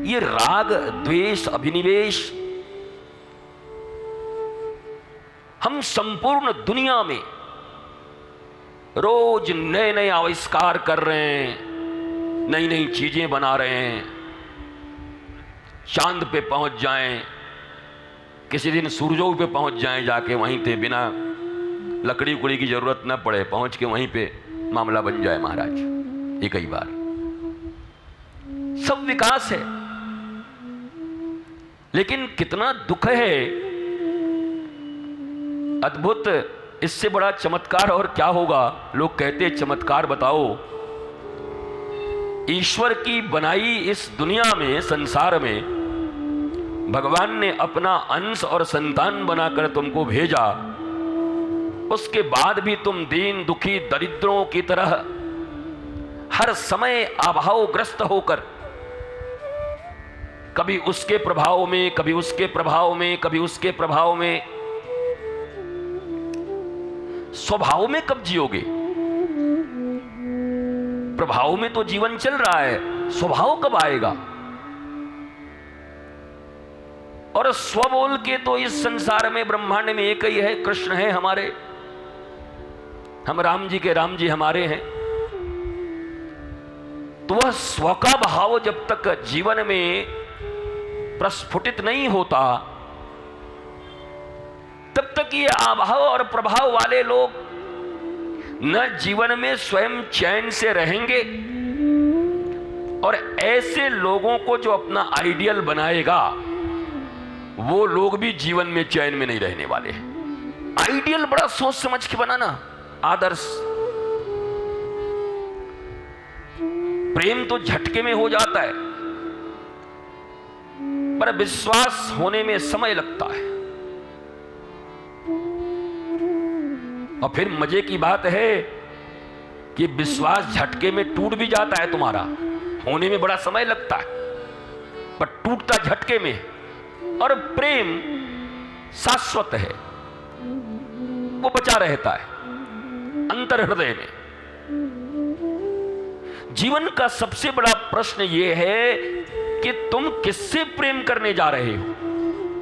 ये राग द्वेष अभिनिवेश हम संपूर्ण दुनिया में रोज नए नए आविष्कार कर रहे हैं, नई नई चीजें बना रहे हैं। चांद पे पहुंच जाएं, किसी दिन सूरजों पे पहुंच जाएं, जाके वहीं पे बिना लकड़ी उकड़ी की जरूरत न पड़े, पहुंच के वहीं पे मामला बन जाए महाराज। ये कई बार सब विकास है, लेकिन कितना दुख है। अद्भुत, इससे बड़ा चमत्कार और क्या होगा। लोग कहते चमत्कार बताओ। ईश्वर की बनाई इस दुनिया में, संसार में भगवान ने अपना अंश और संतान बनाकर तुमको भेजा, उसके बाद भी तुम दीन दुखी दरिद्रों की तरह हर समय अभावग्रस्त होकर कभी उसके प्रभाव में, कभी उसके प्रभाव में, कभी उसके प्रभाव में, स्वभाव में कब जियोगे? प्रभाव में तो जीवन चल रहा है, स्वभाव कब आएगा? और स्व बोल के तो इस संसार में ब्रह्मांड में एक ही है, कृष्ण है हमारे, हम राम जी के राम जी हमारे हैं। तो वह स्व का भाव जब तक जीवन में प्रस्फुटित नहीं होता, तब तक ये अभाव और प्रभाव वाले लोग न जीवन में स्वयं चैन से रहेंगे, और ऐसे लोगों को जो अपना आइडियल बनाएगा वो लोग भी जीवन में चैन में नहीं रहने वाले हैं। आइडियल बड़ा सोच समझ के बनाना, आदर्श। प्रेम तो झटके में हो जाता है, पर विश्वास होने में समय लगता है। और फिर मजे की बात है कि विश्वास झटके में टूट भी जाता है तुम्हारा, होने में बड़ा समय लगता है, पर टूटता झटके में। और प्रेम शाश्वत है, वो बचा रहता है अंतर हृदय में। जीवन का सबसे बड़ा प्रश्न यह है कि तुम किससे प्रेम करने जा रहे हो।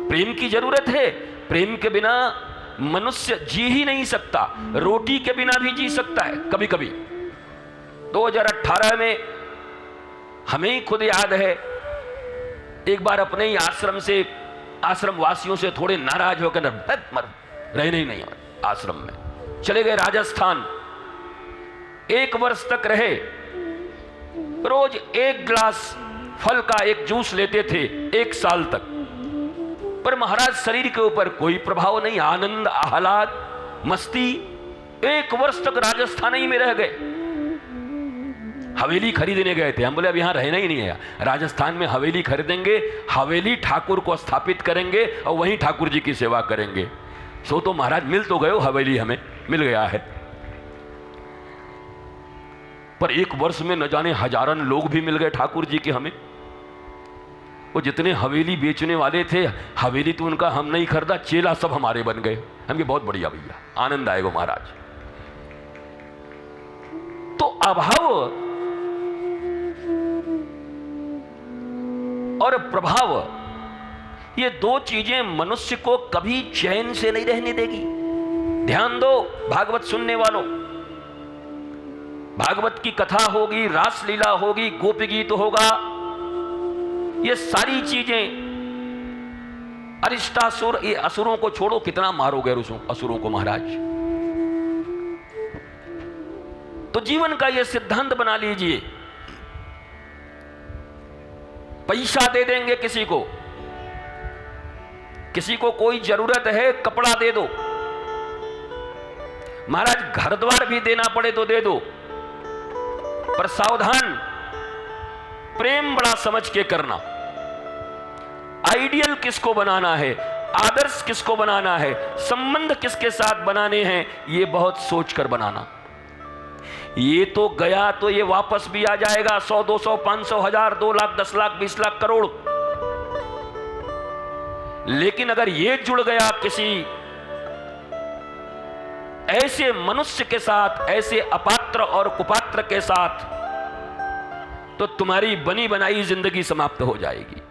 प्रेम की जरूरत है, प्रेम के बिना मनुष्य जी ही नहीं सकता, रोटी के बिना भी जी सकता है कभी कभी। 2018 में हमें ही खुद याद है, एक बार अपने ही आश्रम वासियों से थोड़े नाराज होकर रहने ही नहीं आश्रम में चले गए राजस्थान। 1 वर्ष तक रहे, रोज 1 गिलास फल का एक जूस लेते थे 1 साल तक। पर महाराज शरीर के ऊपर कोई प्रभाव नहीं, आनंद आह्लाद मस्ती। 1 वर्ष तक राजस्थान ही में रह गए। हवेली खरीदने गए थे, हम बोले अब यहां रहना ही नहीं है, राजस्थान में हवेली खरीदेंगे, हवेली ठाकुर को स्थापित करेंगे और वहीं ठाकुर जी की सेवा करेंगे। सो तो महाराज मिल तो गए हो, हवेली हमें मिल गया है, पर 1 वर्ष में न जाने हजारन लोग भी मिल गए ठाकुर जी के हमें। वो जितने हवेली बेचने वाले थे, हवेली तो उनका हम नहीं खरीदा, चेला सब हमारे बन गए। हमके बहुत बढ़िया भैया, आनंद आएगा महाराज। तो अभाव और प्रभाव, ये 2 चीजें मनुष्य को कभी चैन से नहीं रहने देगी। ध्यान दो भागवत सुनने वालों, भागवत की कथा होगी, रासलीला होगी, गोपी गीत होगा, ये सारी चीजें, अरिष्टासुर, ये असुरों को छोड़ो, कितना मारोगे असुरों को महाराज। तो जीवन का ये सिद्धांत बना लीजिए, पैसा दे देंगे किसी को कोई जरूरत है कपड़ा दे दो, महाराज घर द्वार भी देना पड़े तो दे दो, पर सावधान, प्रेम बड़ा समझ के करना। आइडियल किसको बनाना है, आदर्श किसको बनाना है, संबंध किसके साथ बनाने हैं, ये बहुत सोच कर बनाना। ये तो गया तो ये वापस भी आ जाएगा, 100, 200, 500, 1000, 2 लाख, 10 लाख, 20 लाख, करोड़। लेकिन अगर ये जुड़ गया किसी ऐसे मनुष्य के साथ, ऐसे अपात्र और कुपात्र के साथ, तो तुम्हारी बनी बनाई जिंदगी समाप्त हो जाएगी।